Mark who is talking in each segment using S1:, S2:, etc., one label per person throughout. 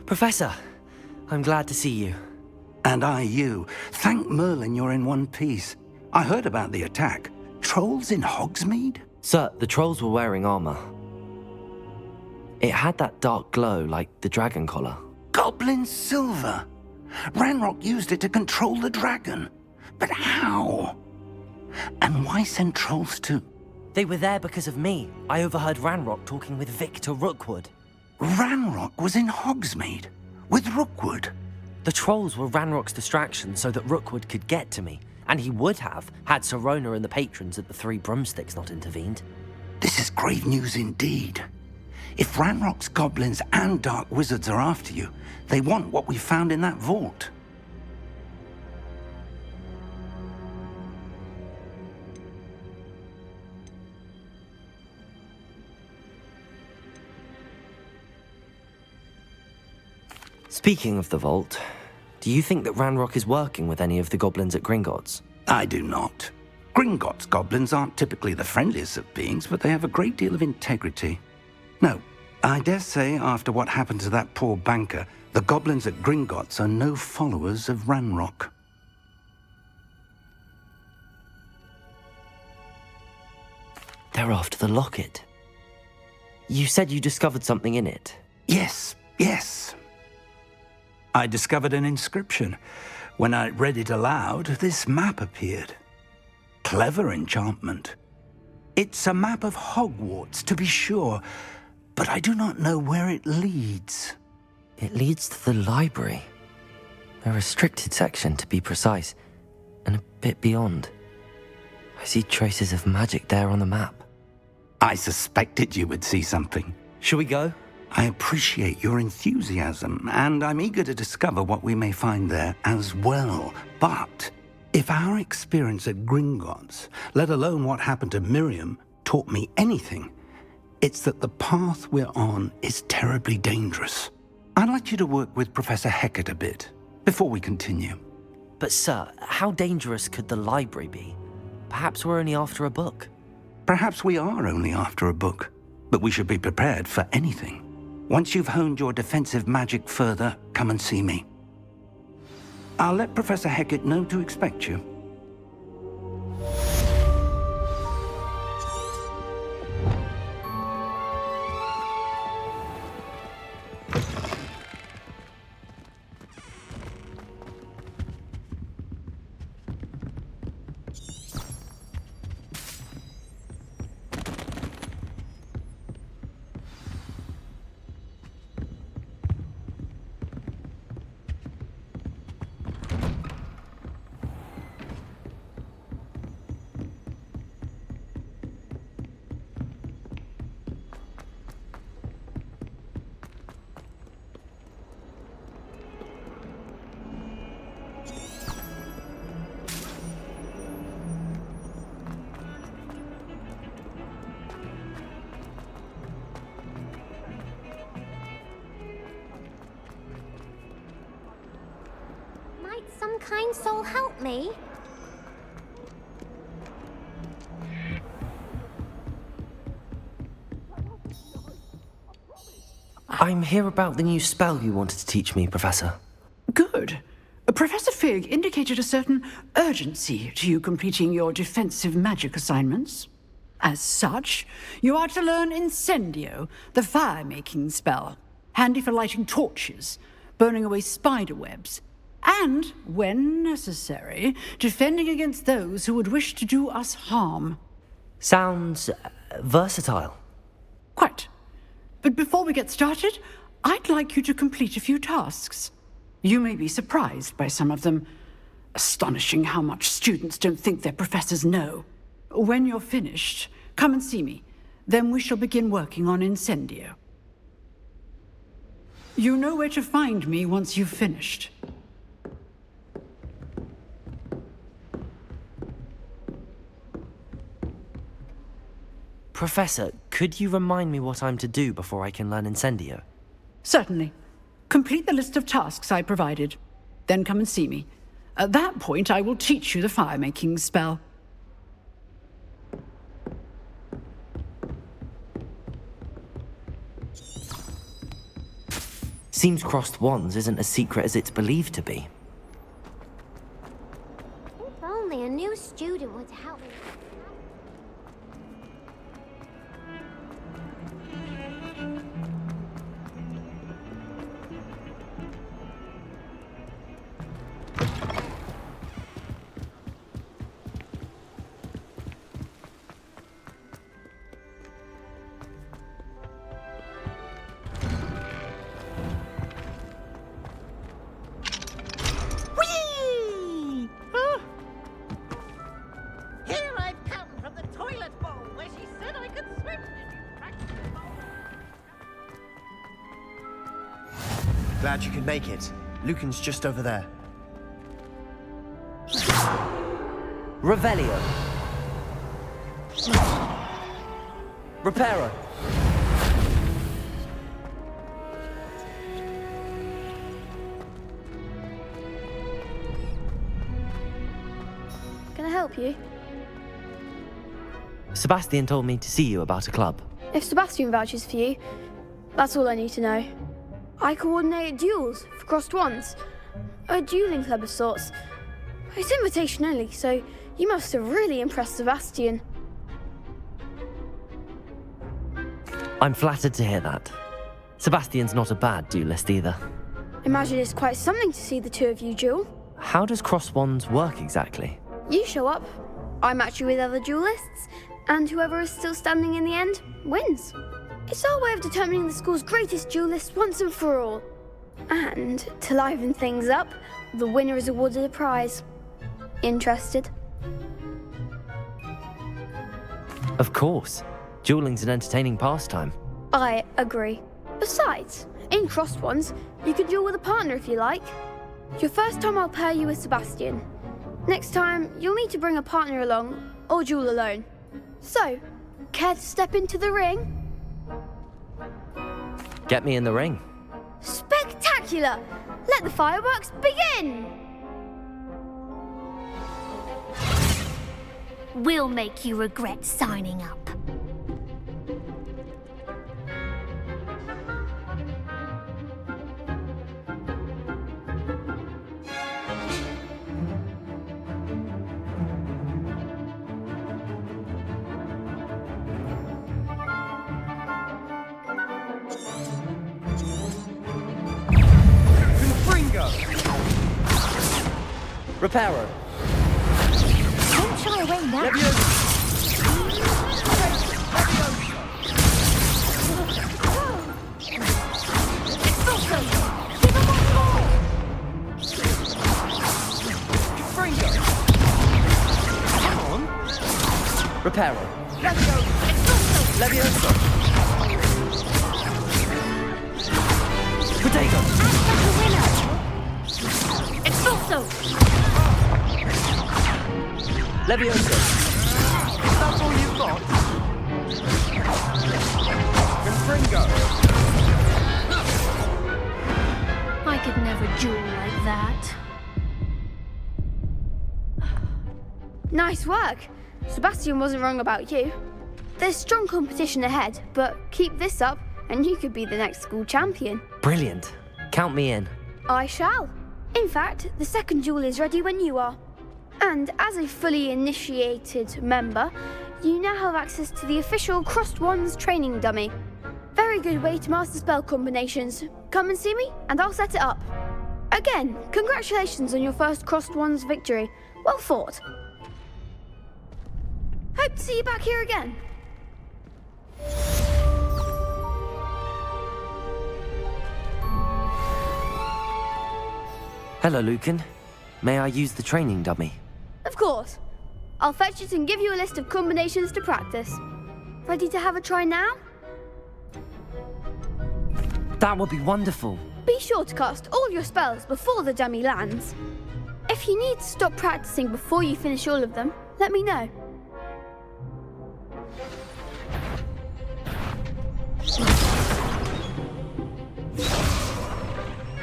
S1: Professor, I'm glad to see you.
S2: And I you. Thank Merlin you're in one piece. I heard about the attack. Trolls in Hogsmeade?
S1: Sir, the trolls were wearing armor. It had that dark glow like the dragon collar.
S2: Goblin silver. Ranrock used it to control the dragon. But how? And why send trolls to...
S1: They were there because of me. I overheard Ranrock talking with Victor Rookwood.
S2: Ranrock was in Hogsmeade with Rookwood.
S1: The trolls were Ranrock's distraction so that Rookwood could get to me, and he would have had Sirona and the patrons at the Three Broomsticks not intervened.
S2: This is grave news indeed. If Ranrock's goblins and dark wizards are after you, they want what we found in that vault.
S1: Speaking of the vault, do you think that Ranrock is working with any of the goblins at Gringotts?
S2: I do not. Gringotts goblins aren't typically the friendliest of beings, but they have a great deal of integrity. No, I dare say after what happened to that poor banker, the goblins at Gringotts are no followers of Ranrock.
S1: They're after the locket. You said you discovered something in it.
S2: Yes. I discovered an inscription. When I read it aloud, this map appeared. Clever enchantment. It's a map of Hogwarts, to be sure, but I do not know where it leads.
S1: It leads to the library. A restricted section, to be precise, and a bit beyond. I see traces of magic there on the map.
S2: I suspected you would see something.
S1: Shall we go?
S2: I appreciate your enthusiasm, and I'm eager to discover what we may find there as well. But if our experience at Gringotts, let alone what happened to Miriam, taught me anything, it's that the path we're on is terribly dangerous. I'd like you to work with Professor Hecat a bit before we continue.
S1: But sir, how dangerous could the library be? Perhaps we're only after a book.
S2: Perhaps we are only after a book, but we should be prepared for anything. Once you've honed your defensive magic further, come and see me. I'll let Professor Hecat know to expect you.
S3: Some kind soul help me?
S1: I'm here about the new spell you wanted to teach me, Professor.
S4: Good. Professor Fig indicated a certain urgency to you completing your defensive magic assignments. As such, you are to learn Incendio, the fire-making spell, handy for lighting torches, burning away spider webs, and, when necessary, defending against those who would wish to do us harm.
S1: Sounds versatile.
S4: Quite. But before we get started, I'd like you to complete a few tasks. You may be surprised by some of them. Astonishing how much students don't think their professors know. When you're finished, come and see me. Then we shall begin working on Incendio. You know where to find me once you've finished.
S1: Professor, could you remind me what I'm to do before I can learn Incendio?
S4: Certainly. Complete the list of tasks I provided. Then come and see me. At that point, I will teach you the fire-making spell.
S1: Seems crossed wands isn't as secret as it's believed to be.
S3: If only a new student would help me.
S5: Here I've come from the toilet bowl where she said I could swim if you practice the bowl.
S6: Glad you could make it. Lucan's just over there.
S1: Revelio. Reparo.
S7: Can I help you?
S1: Sebastian told me to see you about a club.
S7: If Sebastian vouches for you, that's all I need to know. I coordinate duels for crossed wands. A dueling club of sorts. It's invitation only, so you must have really impressed Sebastian.
S1: I'm flattered to hear that. Sebastian's not a bad duelist either.
S7: Imagine it's quite something to see the two of you duel.
S1: How does crossed wands work exactly?
S7: You show up, I match you with other duelists, and whoever is still standing in the end wins. It's our way of determining the school's greatest duelist once and for all. And to liven things up, the winner is awarded a prize. Interested?
S1: Of course. Dueling's an entertaining pastime.
S7: I agree. Besides, in crossed ones, you can duel with a partner if you like. Your first time I'll pair you with Sebastian. Next time, you'll need to bring a partner along, or duel alone. So, care to step into the ring?
S1: Get me in the ring.
S7: Spectacular! Let the fireworks begin!
S3: We'll make you regret signing up.
S1: Reparo.
S3: Don't shy away now.
S1: Reparo. Levioso. Potato.
S3: Expulso!
S1: Levioso.
S6: That's all you've got? Confringo.
S3: I could never duel like that.
S7: Nice work. Sebastian wasn't wrong about you. There's strong competition ahead, but keep this up and you could be the next school champion.
S1: Brilliant. Count me in.
S7: I shall. In fact, the second duel is ready when you are. And as a fully initiated member, you now have access to the official Crossed Wands training dummy. Very good way to master spell combinations. Come and see me, and I'll set it up. Again, congratulations on your first Crossed Wands victory. Well fought. Hope to see you back here again.
S1: Hello, Lucan. May I use the training dummy?
S7: Of course. I'll fetch it and give you a list of combinations to practice. Ready to have a try now?
S1: That would be wonderful.
S7: Be sure to cast all your spells before the dummy lands. If you need to stop practicing before you finish all of them, let me know.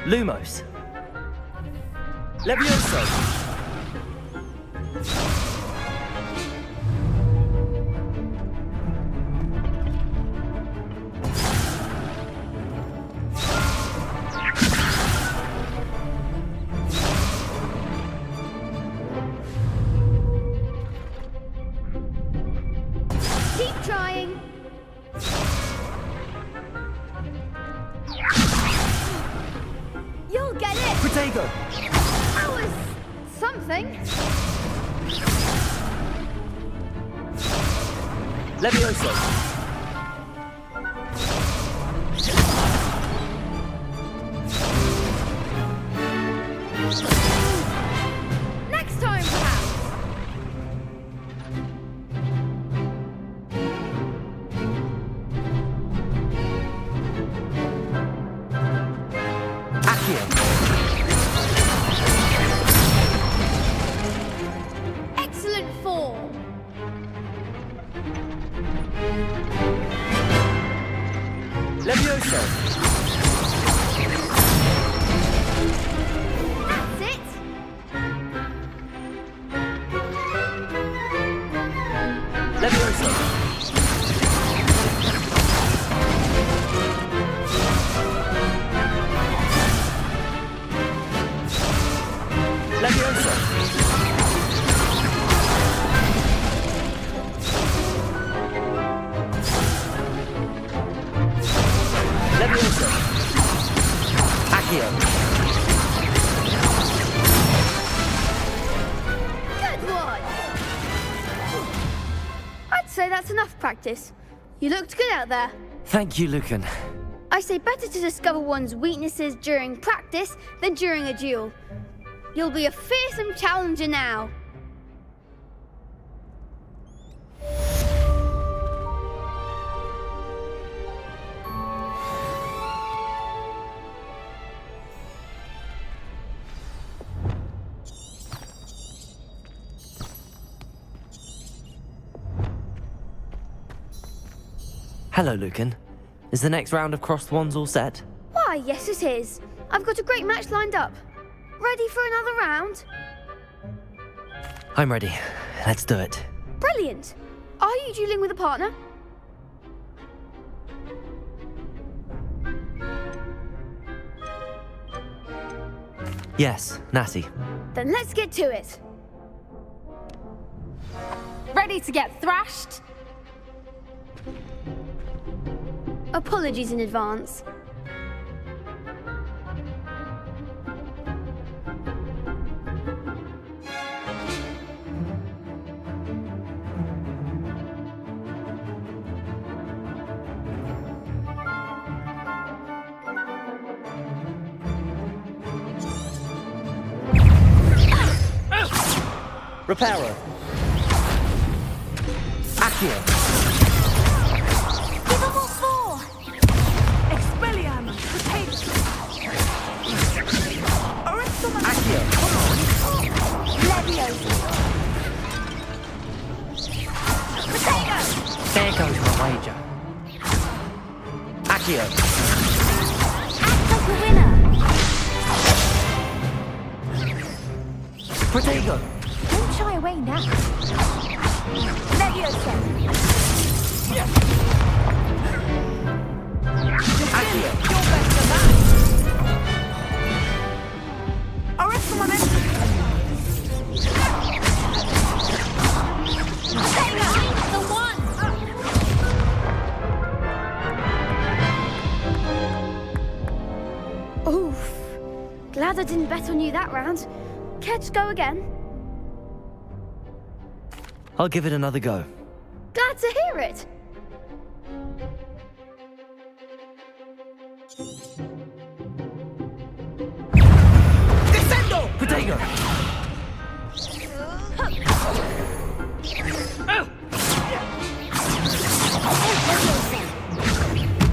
S1: Lumos. Levioso. Protego!
S7: That was something.
S1: Levioso!
S7: Next time, perhaps.
S1: Accio!
S7: Excellent form.
S1: Levioso!
S7: That's it.
S1: Levioso! Levioso! Levioso! Accio!
S7: Good one. I'd say that's enough practice. You looked good out there.
S1: Thank you, Lucan.
S7: I say better to discover one's weaknesses during practice than during a duel. You'll be a fearsome challenger now.
S1: Hello, Lucan. Is the next round of crossed wands all set?
S7: Why, yes it is. I've got a great match lined up. Ready for another round?
S1: I'm ready. Let's do it.
S7: Brilliant. Are you dueling with a partner?
S1: Yes, Natty.
S7: Then let's get to it.
S3: Ready to get thrashed?
S7: Apologies in advance.
S1: Reparo. Accio.
S3: Give them all four! Expelliarmus! Potato!
S1: Accio.
S3: Levioso! Potato!
S1: There goes my wager. Accio.
S3: Act like a winner!
S1: Protego.
S3: Don't shy away now. Levioso!
S1: Accio.
S3: You're going to that! Arrest the momentum! Take the one!
S7: Oof. Glad I didn't bet on you that round. Care to go again?
S1: I'll give it another go.
S7: Glad to hear it.
S1: Descendo! Protego.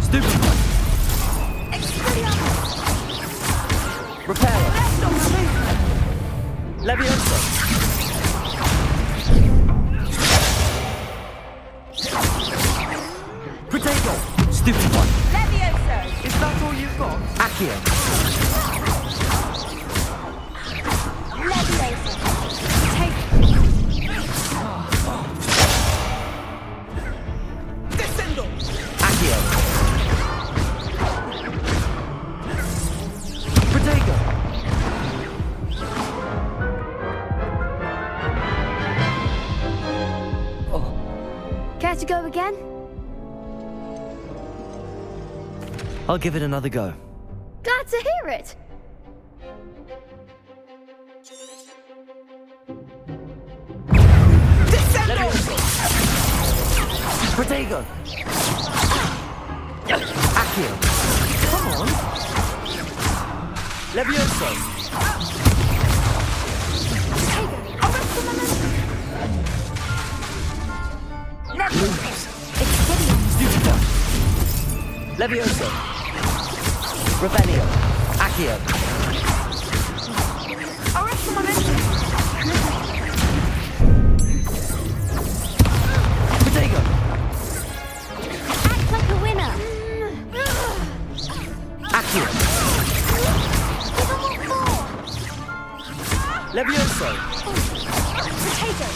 S1: Stupid one. Reparo. Levioso. Protego. Stupid one.
S3: Levioso!
S1: Is that all you've got? Accio.
S3: Levioso! Take
S1: Descendo. Accio. Protego.
S7: Care to go again?
S1: I'll give it another go.
S7: Glad to hear it.
S1: Protego! Accio! Come on! Levioso! Stupida! Levioso! Revelio! Accio! Protego!
S7: Act like a winner.
S1: Accio! Levioso!
S7: Potato.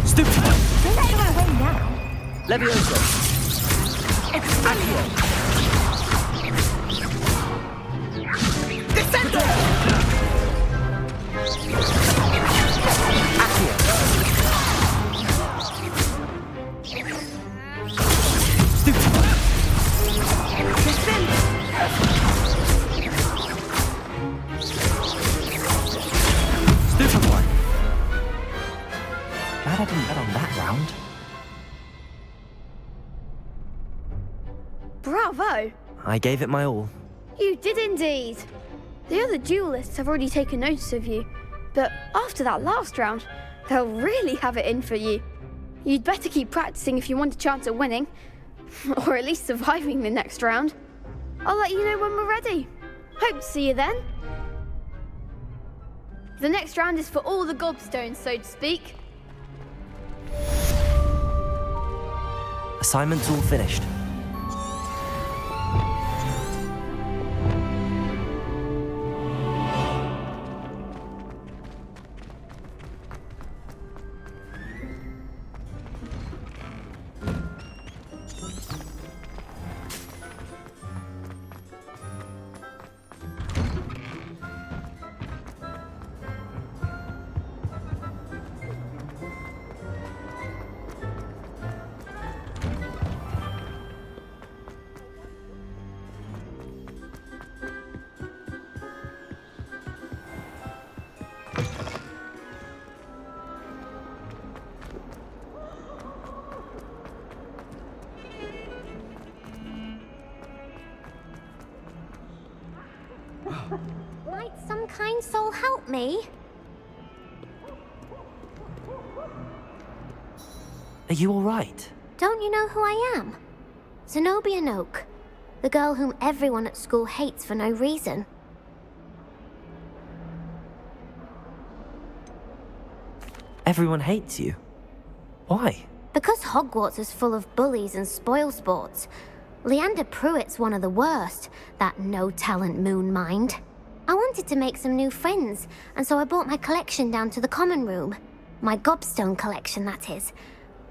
S1: Stupida!
S7: Don't get away now.
S1: Levioso! Accio!
S5: Descendo!
S1: Accio! Stupida! Stupid one! Glad I didn't bet on that round.
S7: Bravo!
S1: I gave it my all.
S7: You did indeed. The other duelists have already taken notice of you, but after that last round, they'll really have it in for you. You'd better keep practicing if you want a chance at winning, or at least surviving the next round. I'll let you know when we're ready. Hope to see you then. The next round is for all the gobstones, so to speak.
S1: Assignment's all finished.
S8: Might some kind soul help me?
S1: Are you all right?
S8: Don't you know who I am? Zenobia Noak, the girl whom everyone at school hates for no reason.
S1: Everyone hates you. Why?
S8: Because Hogwarts is full of bullies and spoilsports. Leander Pruitt's one of the worst, that no-talent moon mind. I wanted to make some new friends, and so I brought my collection down to the common room. My gobstone collection, that is.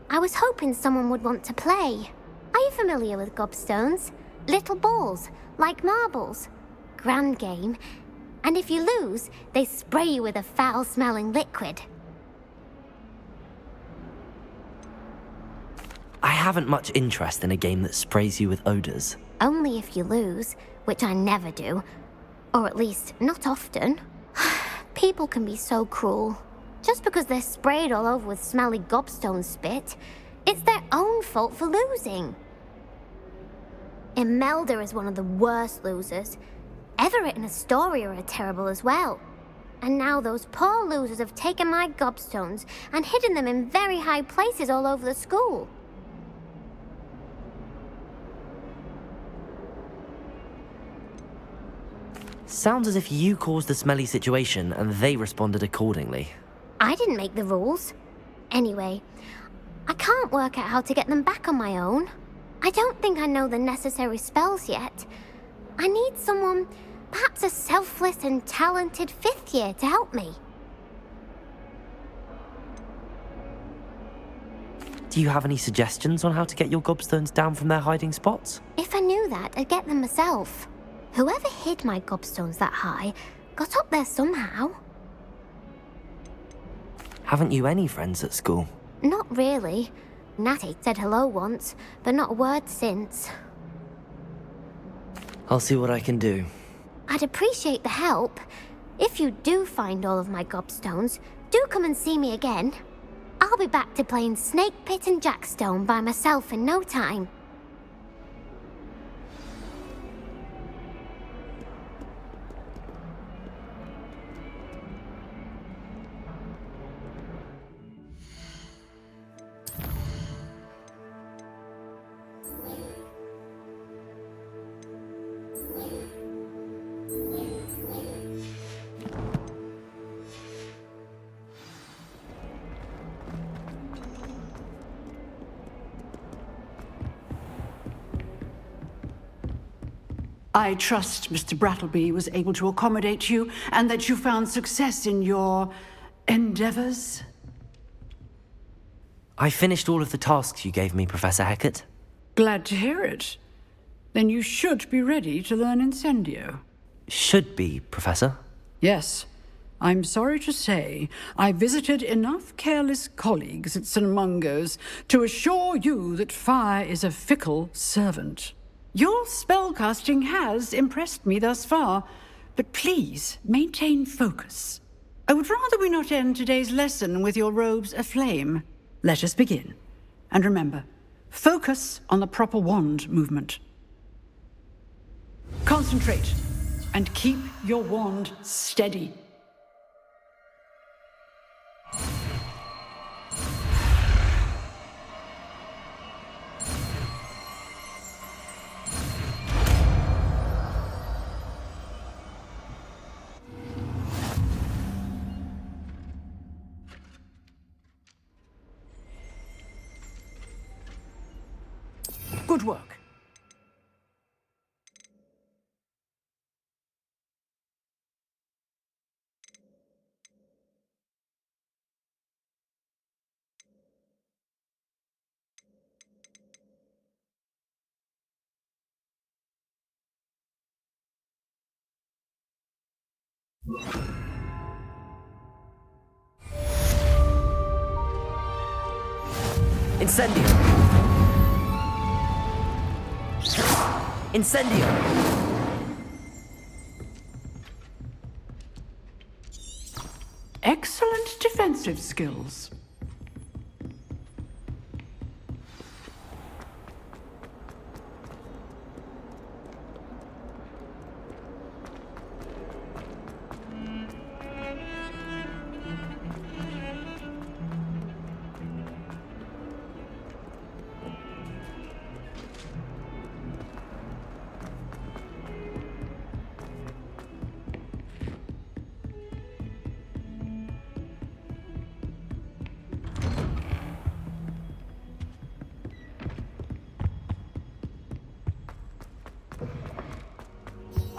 S8: I was hoping someone would want to play. Are you familiar with gobstones? Little balls, like marbles. Grand game. And if you lose, they spray you with a foul-smelling liquid.
S1: I haven't much interest in a game that sprays you with odors.
S8: Only if you lose, which I never do. Or at least, not often. People can be so cruel. Just because they're sprayed all over with smelly gobstone spit, it's their own fault for losing. Imelda is one of the worst losers. Everett and Astoria are terrible as well. And now those poor losers have taken my gobstones and hidden them in very high places all over the school.
S1: Sounds as if you caused the smelly situation and they responded accordingly.
S8: I didn't make the rules. Anyway, I can't work out how to get them back on my own. I don't think I know the necessary spells yet. I need someone, perhaps a selfless and talented fifth year to help me.
S1: Do you have any suggestions on how to get your gobstones down from their hiding spots?
S8: If I knew that, I'd get them myself. Whoever hid my gobstones that high got up there somehow.
S1: Haven't you any friends at school?
S8: Not really. Natty said hello once, but not a word since.
S1: I'll see what I can do.
S8: I'd appreciate the help. If you do find all of my gobstones, do come and see me again. I'll be back to playing Snake Pit and Jackstone by myself in no time.
S4: I trust Mr. Brattleby was able to accommodate you and that you found success in your endeavors.
S1: I finished all of the tasks you gave me, Professor Hecat.
S4: Glad to hear it. Then you should be ready to learn Incendio.
S1: Should be, Professor.
S4: Yes. I'm sorry to say, I visited enough careless colleagues at St. Mungo's to assure you that fire is a fickle servant. Your spellcasting has impressed me thus far, but please maintain focus. I would rather we not end today's lesson with your robes aflame. Let us begin. And remember, focus on the proper wand movement. Concentrate and keep your wand steady. Good work.
S1: Incendio! Incendio!
S4: Excellent defensive skills.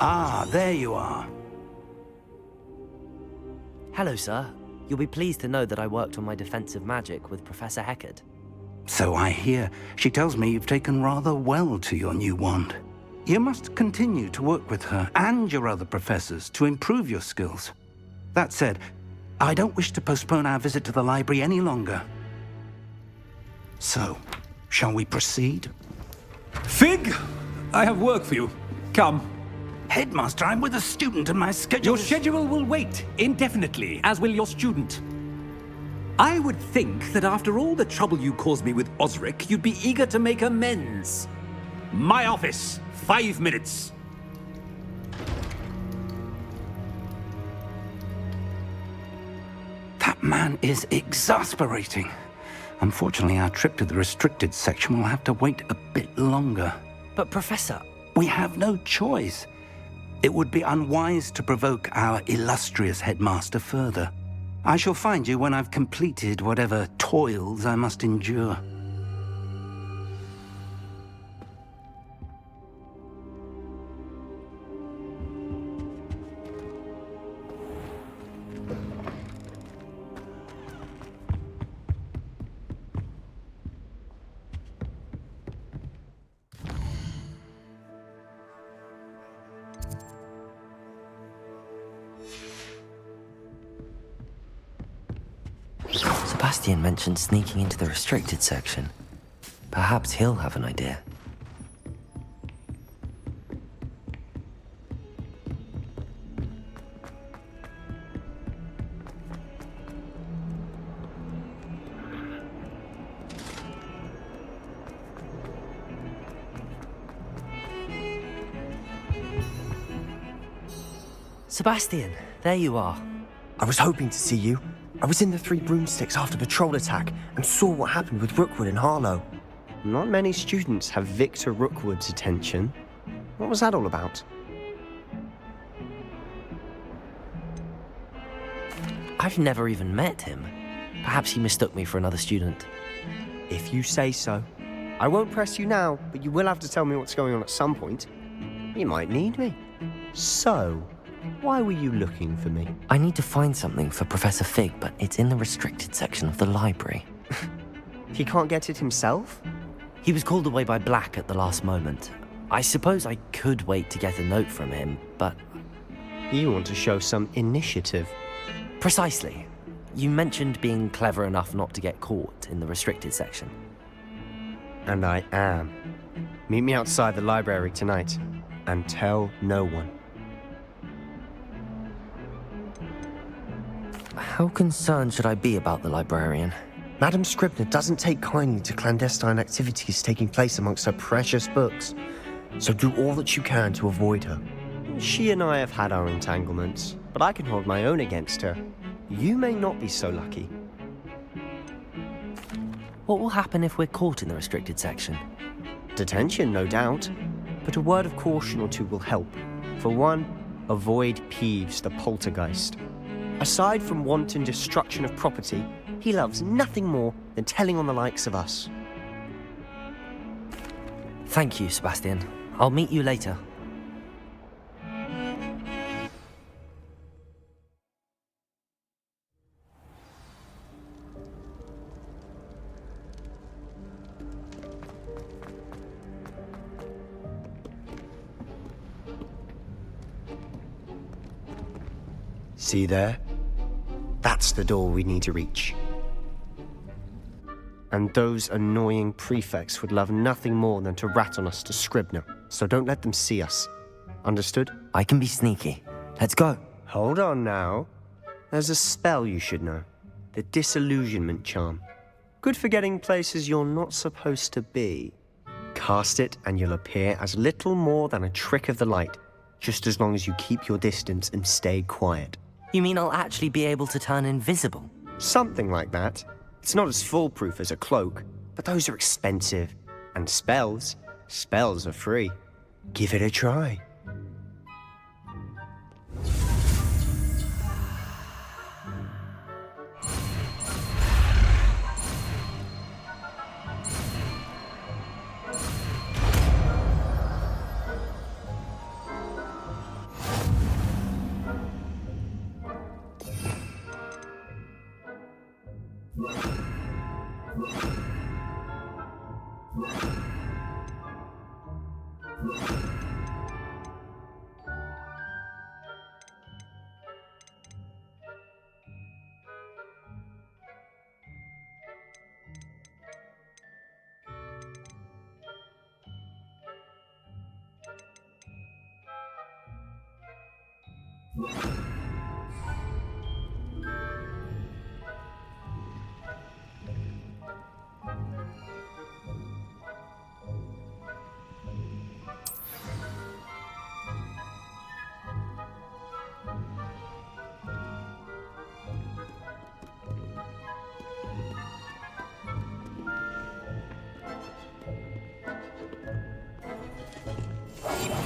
S2: Ah, there you are.
S1: Hello, sir. You'll be pleased to know that I worked on my defensive magic with Professor Hecat.
S2: So I hear. She tells me you've taken rather well to your new wand. You must continue to work with her and your other professors to improve your skills. That said, I don't wish to postpone our visit to the library any longer. So, shall we proceed?
S9: Fig! I have work for you. Come.
S2: Headmaster, I'm with a student and my schedule
S9: Your schedule will wait indefinitely, as will your student. I would think that after all the trouble you caused me with Osric, you'd be eager to make amends. My office, 5 minutes.
S2: That man is exasperating. Unfortunately, our trip to the restricted section will have to wait a bit longer.
S1: But, Professor...
S2: We have no choice. It would be unwise to provoke our illustrious headmaster further. I shall find you when I've completed whatever toils I must endure.
S1: Sebastian mentioned sneaking into the restricted section. Perhaps he'll have an idea. Sebastian, there you are.
S10: I was hoping to see you. I was in the Three Broomsticks after the troll attack and saw what happened with Rookwood and Harlow. Not many students have Victor Rookwood's attention. What was that all about?
S1: I've never even met him. Perhaps he mistook me for another student.
S10: If you say so. I won't press you now, but you will have to tell me what's going on at some point. You might need me. So, why were you looking for me?
S1: I need to find something for Professor Fig, but it's in the restricted section of the library.
S10: He can't get it himself?
S1: He was called away by Black at the last moment. I suppose I could wait to get a note from him, but...
S10: You want to show some initiative.
S1: Precisely. You mentioned being clever enough not to get caught in the restricted section.
S10: And I am. Meet me outside the library tonight, and tell no one.
S1: How concerned should I be about the librarian?
S10: Madam Scribner doesn't take kindly to clandestine activities taking place amongst her precious books, so do all that you can to avoid her. She and I have had our entanglements, but I can hold my own against her. You may not be so lucky.
S1: What will happen if we're caught in the restricted section?
S10: Detention, no doubt, but a word of caution or two will help. For one, avoid Peeves the poltergeist. Aside from wanton destruction of property, he loves nothing more than telling on the likes of us.
S1: Thank you, Sebastian. I'll meet you later.
S10: See there? That's the door we need to reach. And those annoying prefects would love nothing more than to rat on us to Scribner, so don't let them see us. Understood?
S1: I can be sneaky. Let's go.
S10: Hold on now. There's a spell you should know. The Disillusionment Charm. Good for getting places you're not supposed to be. Cast it and you'll appear as little more than a trick of the light, just as long as you keep your distance and stay quiet.
S1: You mean I'll actually be able to turn invisible?
S10: Something like that. It's not as foolproof as a cloak, but those are expensive. And spells are free. Give it a try.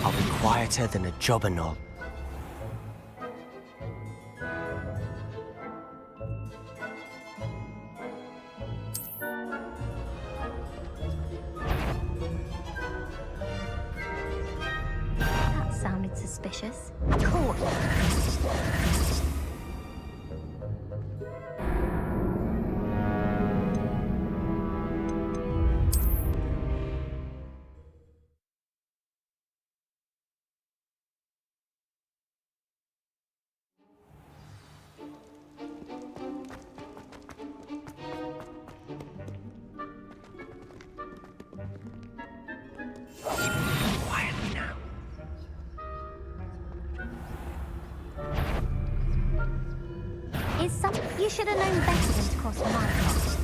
S10: I'll be quieter than a jobberknoll.
S8: That sounded suspicious. Cool.
S10: Quietly now.
S8: You should have known better than to cross my path.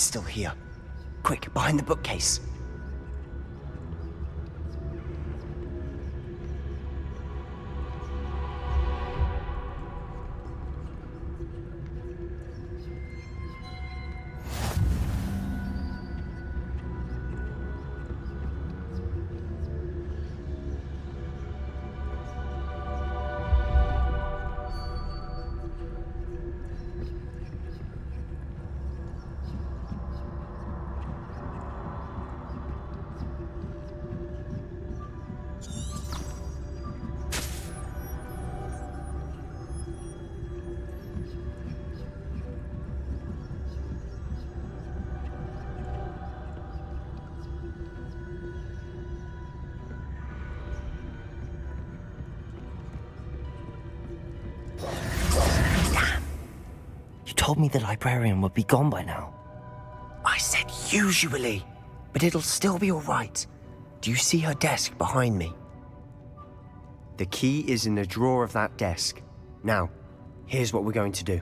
S10: Someone's still here. Quick, behind the bookcase.
S1: Told me the librarian would be gone by now.
S10: I said usually, but it'll still be all right. Do you see her desk behind me? The key is in the drawer of that desk. Now, here's what we're going to do.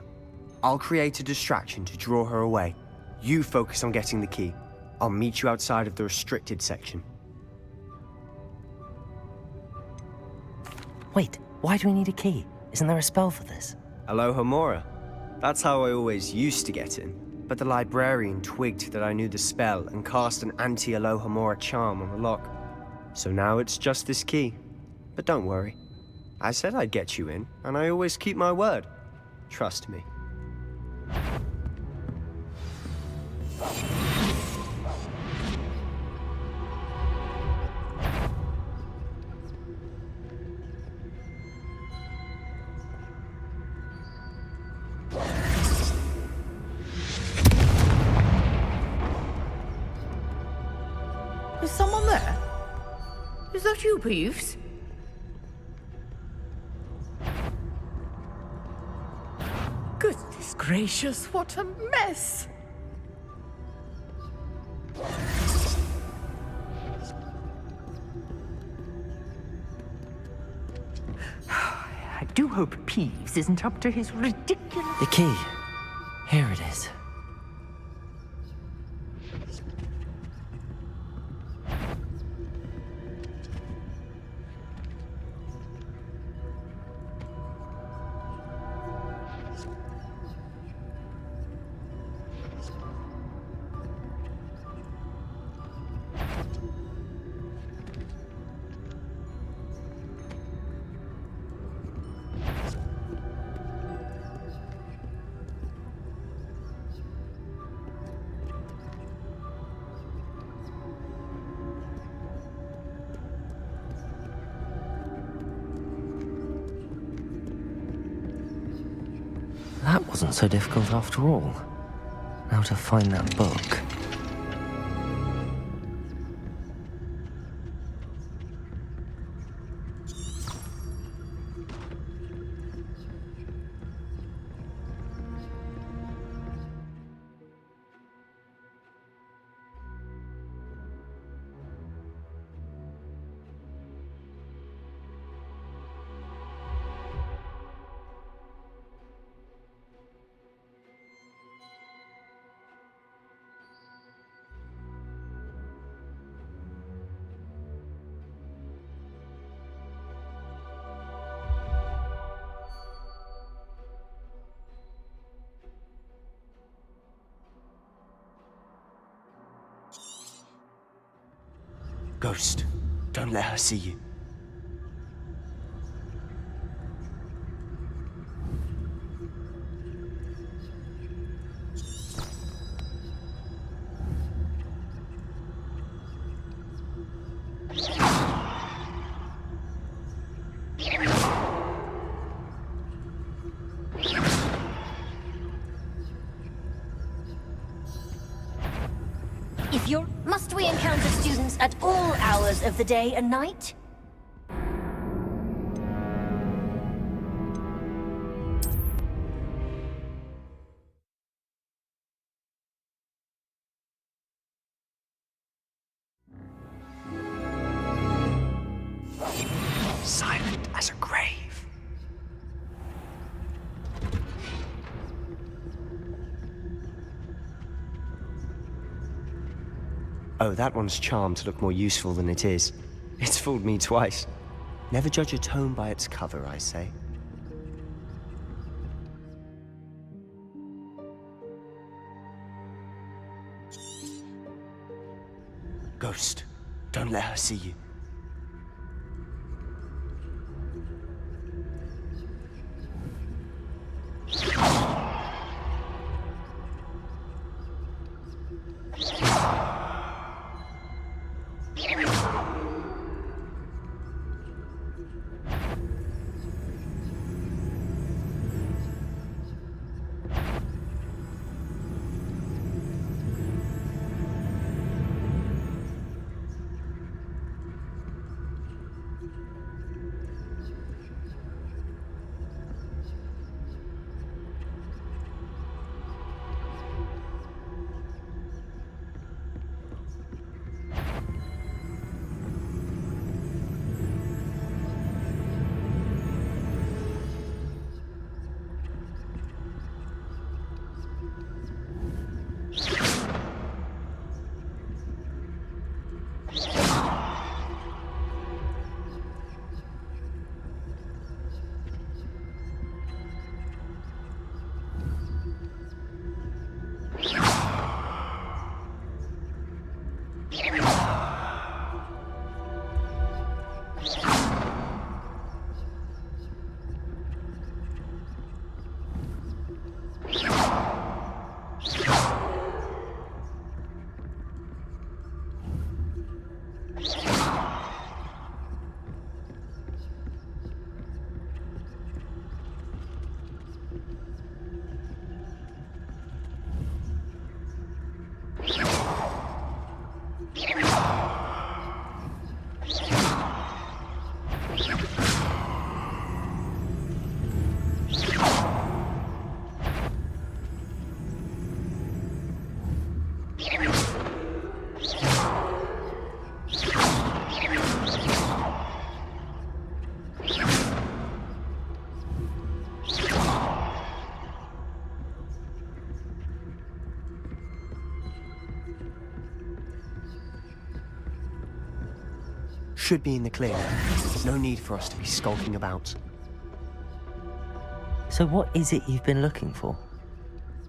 S10: I'll create a distraction to draw her away. You focus on getting the key. I'll meet you outside of the restricted section.
S1: Wait, why do we need a key? Isn't there a spell for this?
S10: Alohomora. That's how I always used to get in. But the librarian twigged that I knew the spell and cast an anti-Alohomora charm on the lock. So now it's just this key. But don't worry. I said I'd get you in, and I always keep my word. Trust me.
S5: Is someone there? Is that you, Peeves? Goodness gracious, what a mess! I do hope Peeves isn't up to his ridiculous...
S1: The key. Here it is. That wasn't so difficult after all. Now to find that book.
S10: Ghost, don't let her see you.
S11: Must we encounter students at all hours of the day and night?
S10: Silent as a grave. Oh, that one's charmed to look more useful than it is. It's fooled me twice. Never judge a tome by its cover, I say. Ghost, don't let her see you. Should be in the clear. No need for us to be skulking about.
S1: So what is it you've been looking for?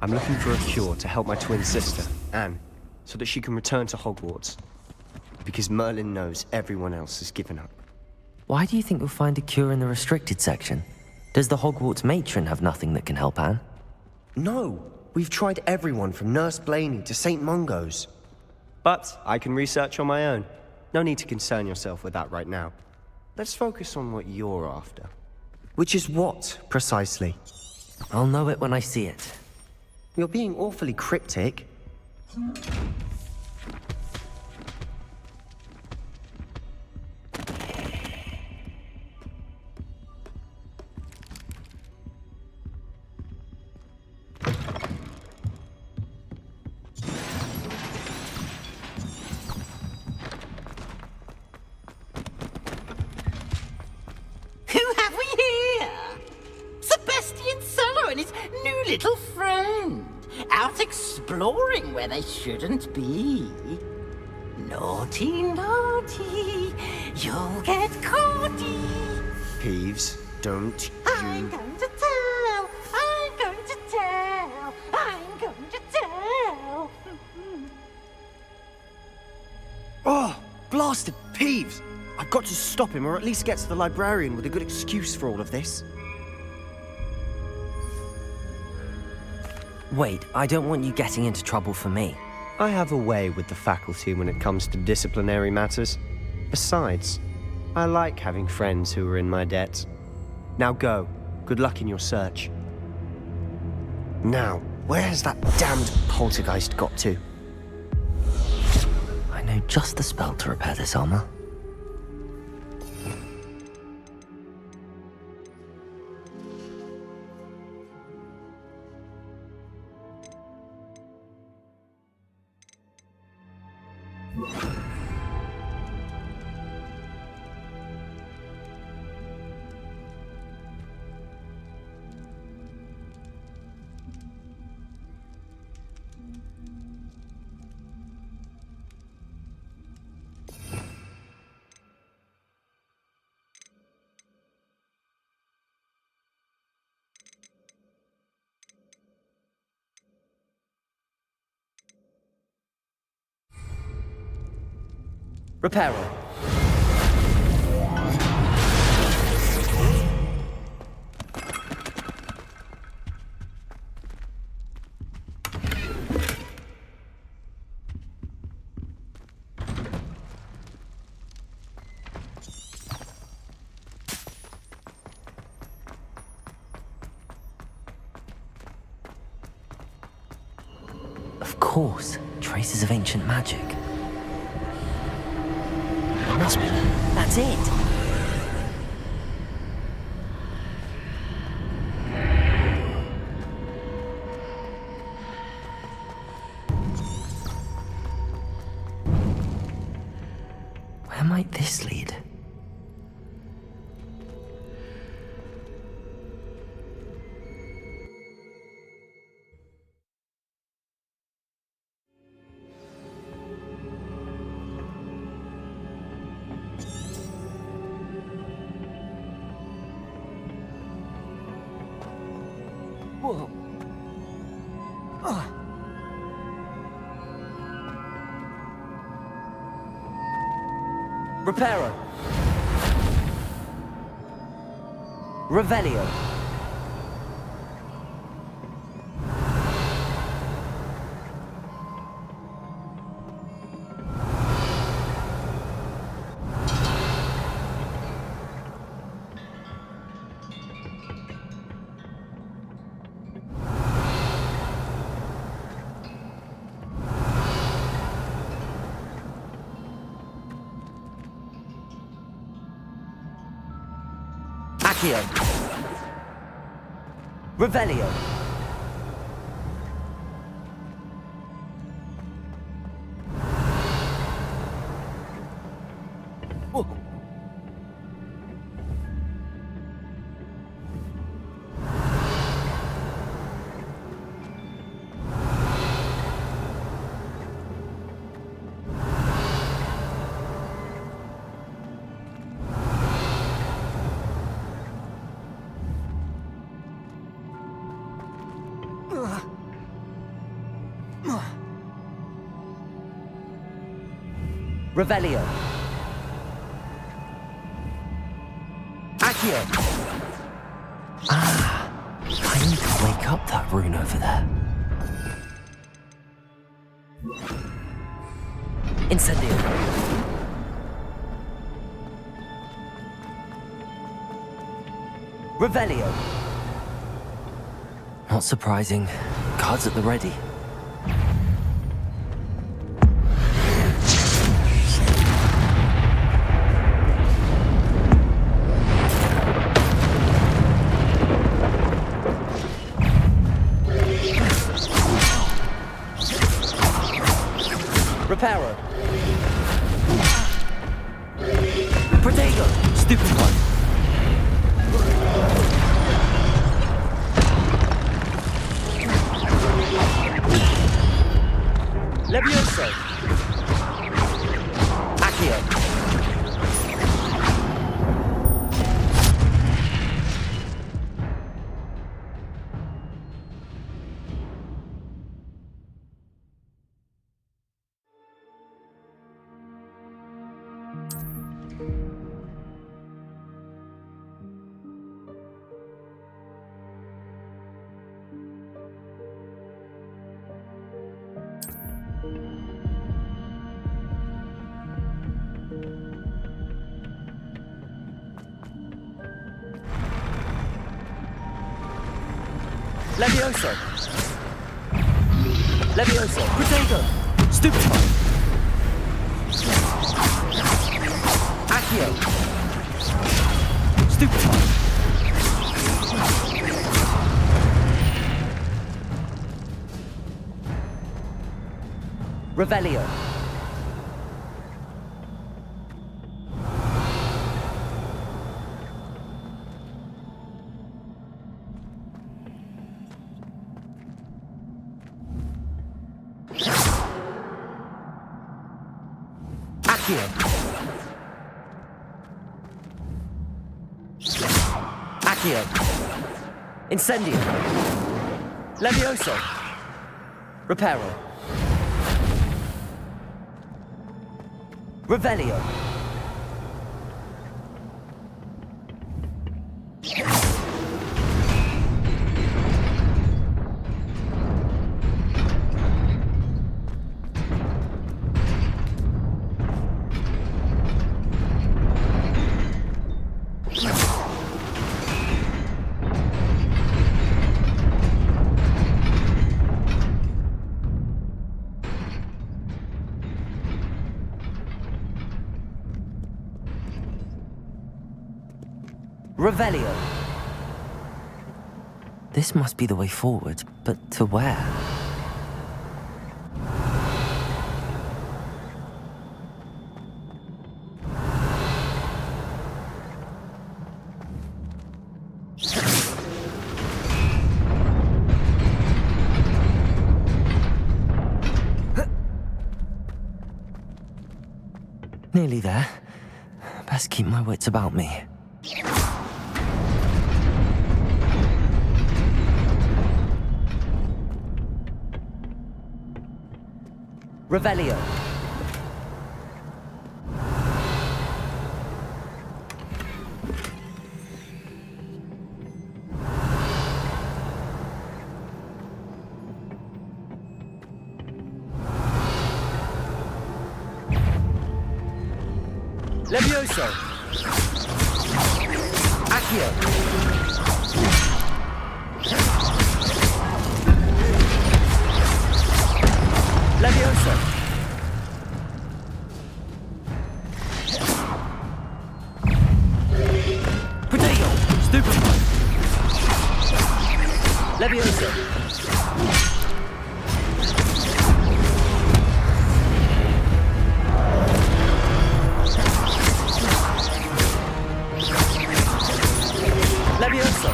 S10: I'm looking for a cure to help my twin sister, Anne, so that she can return to Hogwarts. Because Merlin knows everyone else has given up.
S1: Why do you think you'll find a cure in the restricted section? Does the Hogwarts matron have nothing that can help Anne?
S10: No! We've tried everyone from Nurse Blaney to St. Mungo's. But I can research on my own. No need to concern yourself with that right now. Let's focus on what you're after. Which is what, precisely?
S1: I'll know it when I see it.
S10: You're being awfully cryptic.
S5: Little friend, out exploring where they shouldn't be. Naughty, naughty, you'll get caughty.
S10: Peeves, don't
S5: I'm going to tell, I'm going to tell, I'm going to tell.
S10: Oh, blasted Peeves! I've got to stop him, or at least get to the librarian with a good excuse for all of this.
S1: Wait, I don't want you getting into trouble for me.
S10: I have a way with the faculty when it comes to disciplinary matters. Besides, I like having friends who are in my debt. Now go. Good luck in your search. Now, where has that damned poltergeist got to?
S1: I know just the spell to repair this armor. Reparo. Of course, traces of ancient magic. It must be. That's it. Where might this lead? Whoa. Reparo. Revelio. Accio. Revelio. Oh. Revelio. Accio. Ah, I need to wake up that rune over there. Incendio. Revelio. Not surprising. Cards at the ready. Reparo. Protego. Stupid one. Levioso. Accio. Levioso. Levioso. Protego. Stupid one. Accio. Stupid one. Revelio. Accio. Accio. Incendio. Levioso. Reparo. Revelio. Revelio. This must be the way forward, but to where? Nearly there. Best keep my wits about me. Revelio. Levioso. Accio. Levioso. Protego. Stupefy. Levioso. Levioso.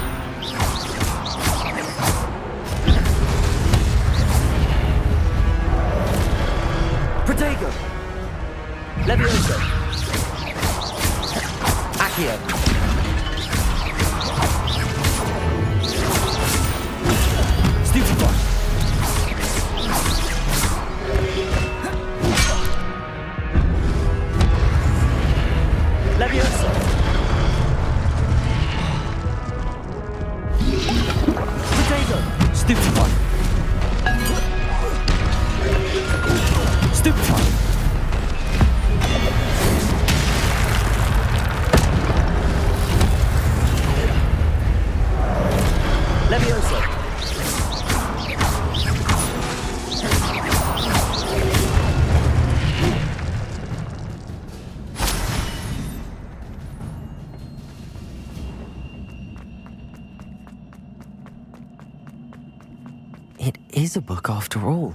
S1: Protego. Levioso. Accio. Stupefy. Levioso. Protego. Stupefy. Stupefy. Levioso. It is a book after all.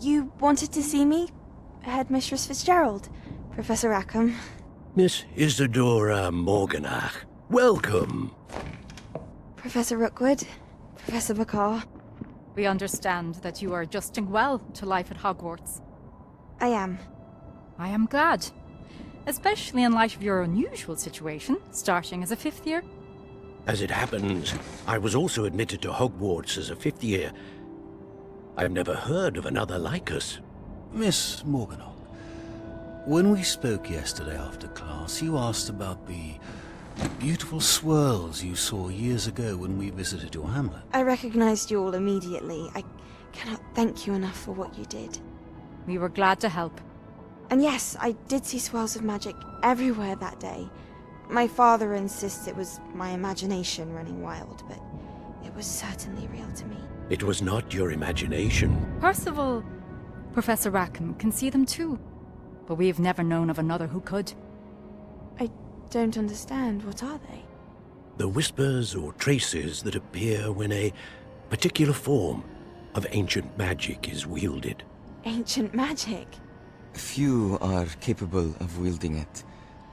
S12: You wanted to see me? Headmistress Fitzgerald? Professor Rackham?
S13: Miss Isadora Morganach, welcome.
S12: Professor Rookwood? Professor Bakar?
S14: We understand that you are adjusting well to life at Hogwarts.
S12: I am.
S14: I am glad. Especially in light of your unusual situation, starting as a 5th year.
S13: As it happens, I was also admitted to Hogwarts as a 5th year. I've never heard of another like us.
S15: Miss Morganach, when we spoke yesterday after class, you asked about the beautiful swirls you saw years ago when we visited your hamlet.
S12: I recognized you all immediately. I cannot thank you enough for what you did.
S14: We were glad to help.
S12: And yes, I did see swirls of magic everywhere that day. My father insists it was my imagination running wild, but it was certainly real to me.
S13: It was not your imagination.
S14: Percival, Professor Rackham can see them too. But we've never known of another who could.
S12: I don't understand. What are they?
S13: The whispers or traces that appear when a particular form of ancient magic is wielded.
S12: Ancient magic?
S16: Few are capable of wielding it.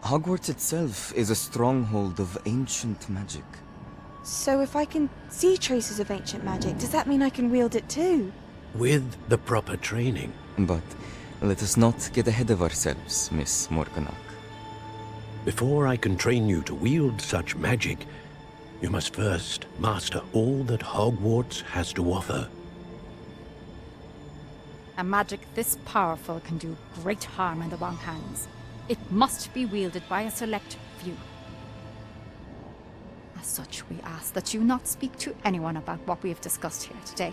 S16: Hogwarts itself is a stronghold of ancient magic.
S12: So if I can see traces of ancient magic, does that mean I can wield it too?
S13: With the proper training.
S16: But let us not get ahead of ourselves, Miss Morganach.
S13: Before I can train you to wield such magic, you must first master all that Hogwarts has to offer.
S14: A magic this powerful can do great harm in the wrong hands. It must be wielded by a select few. As such, we ask that you not speak to anyone about what we have discussed here today.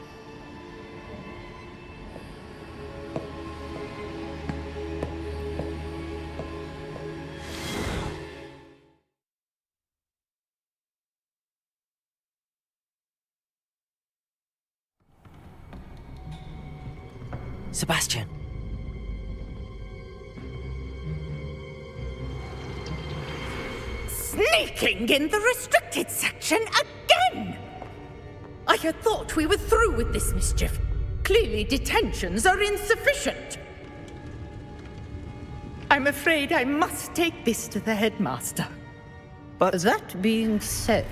S1: Sebastian.
S5: Sneaking in the restricted section again! I had thought we were through with this mischief. Clearly detentions are insufficient. I'm afraid I must take this to the headmaster.
S17: But that being said,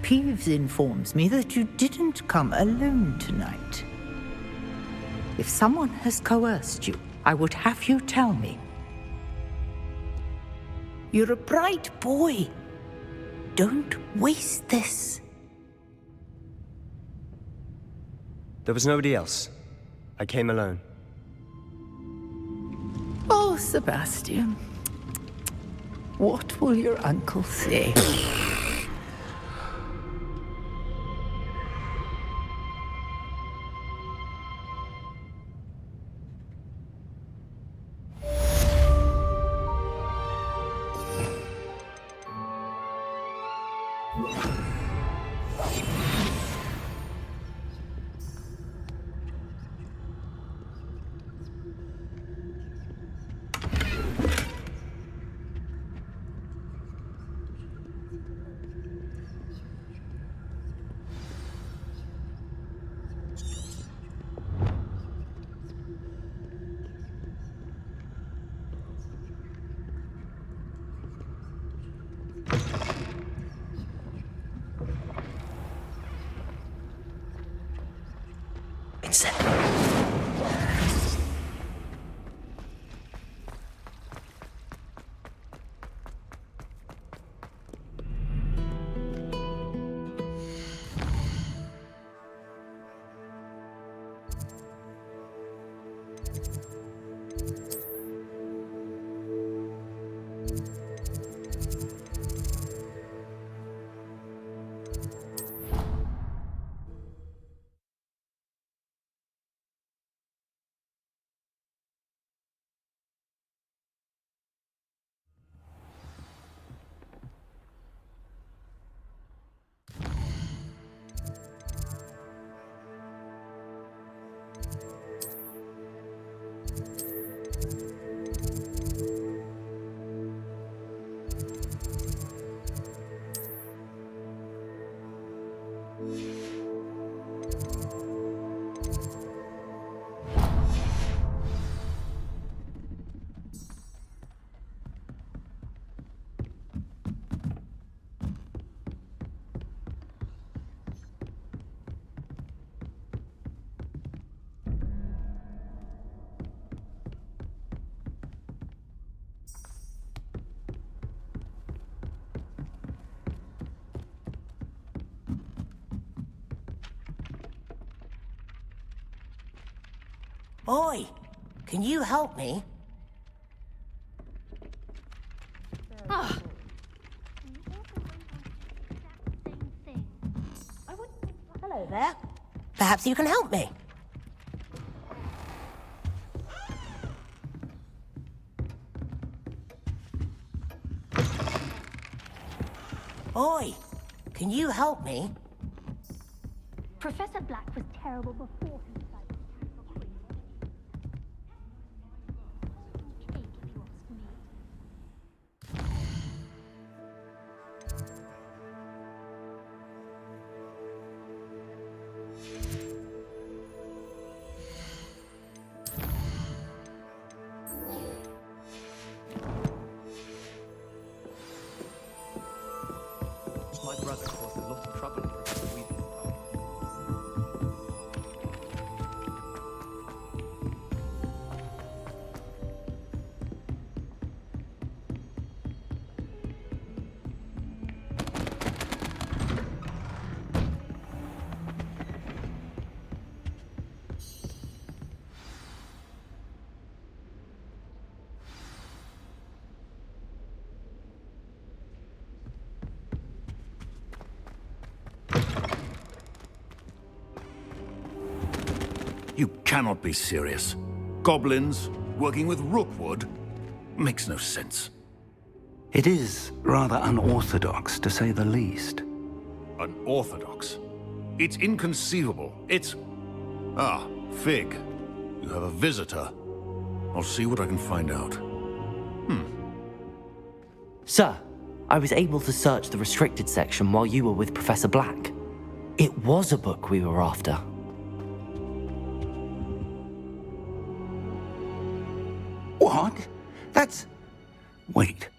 S17: Peeves informs me that you didn't come alone tonight. If someone has coerced you, I would have you tell me. You're a bright boy. Don't waste this.
S10: There was nobody else. I came alone.
S17: Oh, Sebastian. What will your uncle say?
S1: It's there.
S18: Oi! Can you help me?
S3: Ah,
S18: Hello there. Perhaps you can help me. Oi! Can you help me?
S3: Professor Black was terrible before he decided to tackle Queen. Cake if you ask me.
S19: My brother caused a lot of trouble in Professor Weasley's time.
S15: You cannot be serious. Goblins working with Rookwood? Makes no sense.
S2: It is rather unorthodox, to say the least.
S15: Unorthodox? It's inconceivable. It's... Ah, Fig. You have a visitor. I'll see what I can find out.
S1: Sir, I was able to search the restricted section while you were with Professor Black. It was a book we were after.
S2: What? That's... Wait.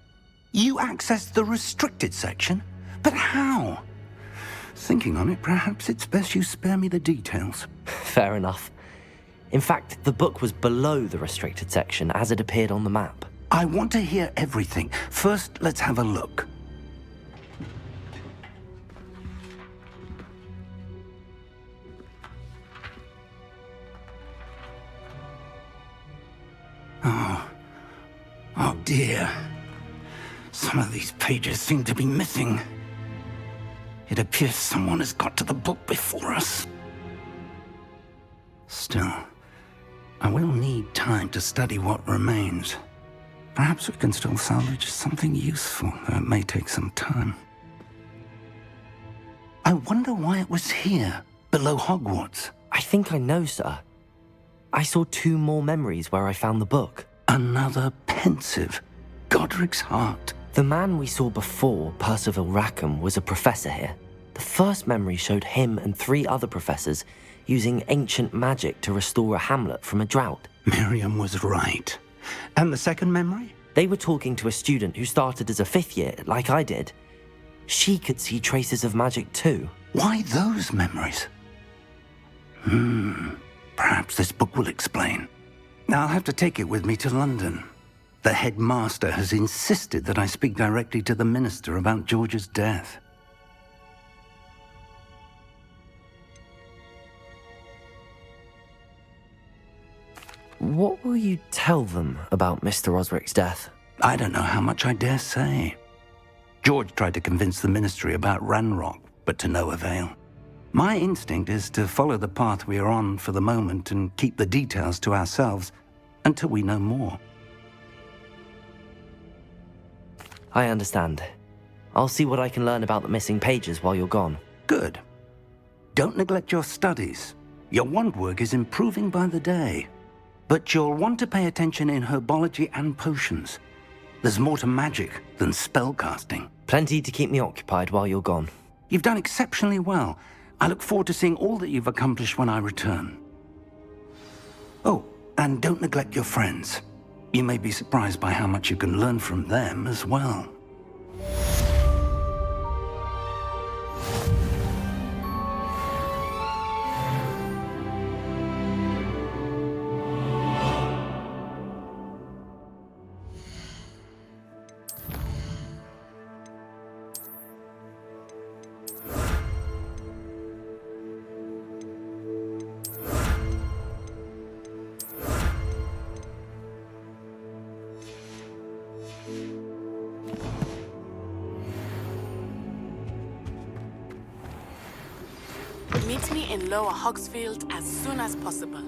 S2: You accessed the restricted section? But how? Thinking on it, perhaps it's best you spare me the details.
S1: Fair enough. In fact, the book was below the restricted section as it appeared on the map.
S2: I want to hear everything. First, let's have a look. Oh dear. Some of these pages seem to be missing. It appears someone has got to the book before us. Still, I will need time to study what remains. Perhaps we can still salvage something useful, though it may take some time. I wonder why it was here, below Hogwarts.
S1: I think I know, sir. I saw 2 more memories where I found the book.
S2: Another pensive. Godric's heart.
S1: The man we saw before, Percival Rackham, was a professor here. The first memory showed him and 3 other professors using ancient magic to restore a hamlet from a drought.
S2: Miriam was right. And the second memory?
S1: They were talking to a student who started as a 5th year, like I did. She could see traces of magic too.
S2: Why those memories? Perhaps this book will explain. I'll have to take it with me to London. The headmaster has insisted that I speak directly to the minister about George's death.
S1: What will you tell them about Mr. Osric's death?
S2: I don't know how much I dare say. George tried to convince the ministry about Ranrock, but to no avail. My instinct is to follow the path we are on for the moment and keep the details to ourselves until we know more.
S1: I understand. I'll see what I can learn about the missing pages while you're gone.
S2: Good. Don't neglect your studies. Your wand work is improving by the day. But you'll want to pay attention in herbology and potions. There's more to magic than spellcasting.
S1: Plenty to keep me occupied while you're gone.
S2: You've done exceptionally well. I look forward to seeing all that you've accomplished when I return. Oh, and don't neglect your friends. You may be surprised by how much you can learn from them as well.
S20: Meet me in Lower Hogsfield as soon as possible.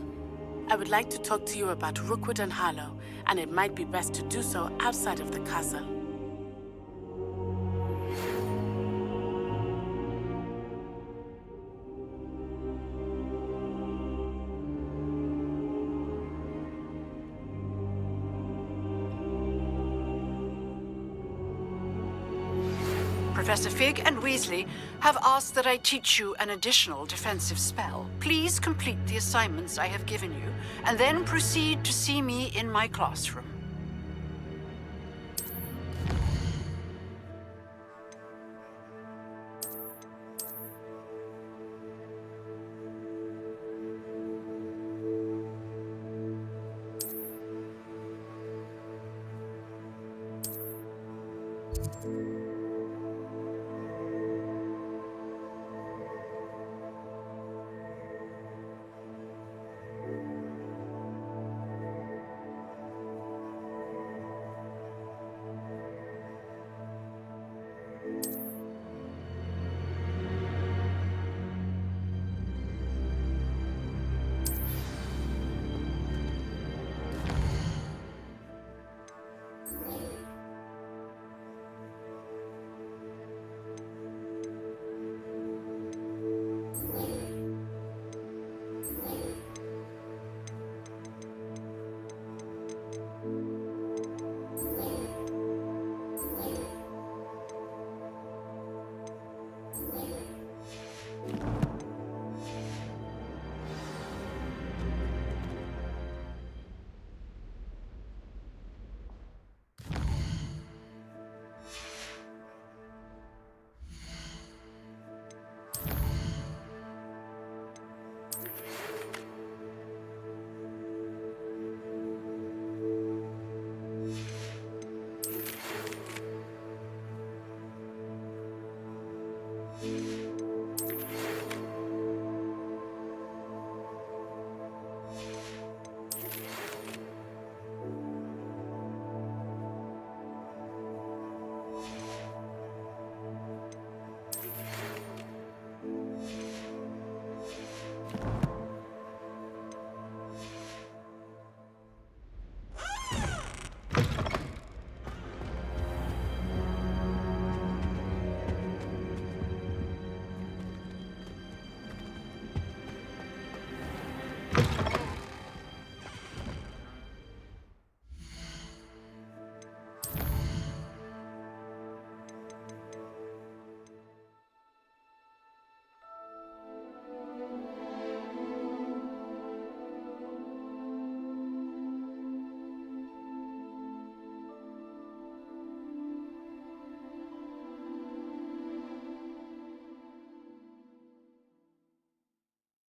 S20: I would like to talk to you about Rookwood and Harlow, and it might be best to do so outside of the castle.
S4: Professor Fig and Weasley have asked that I teach you an additional defensive spell. Please complete the assignments I have given you, and then proceed to see me in my classroom.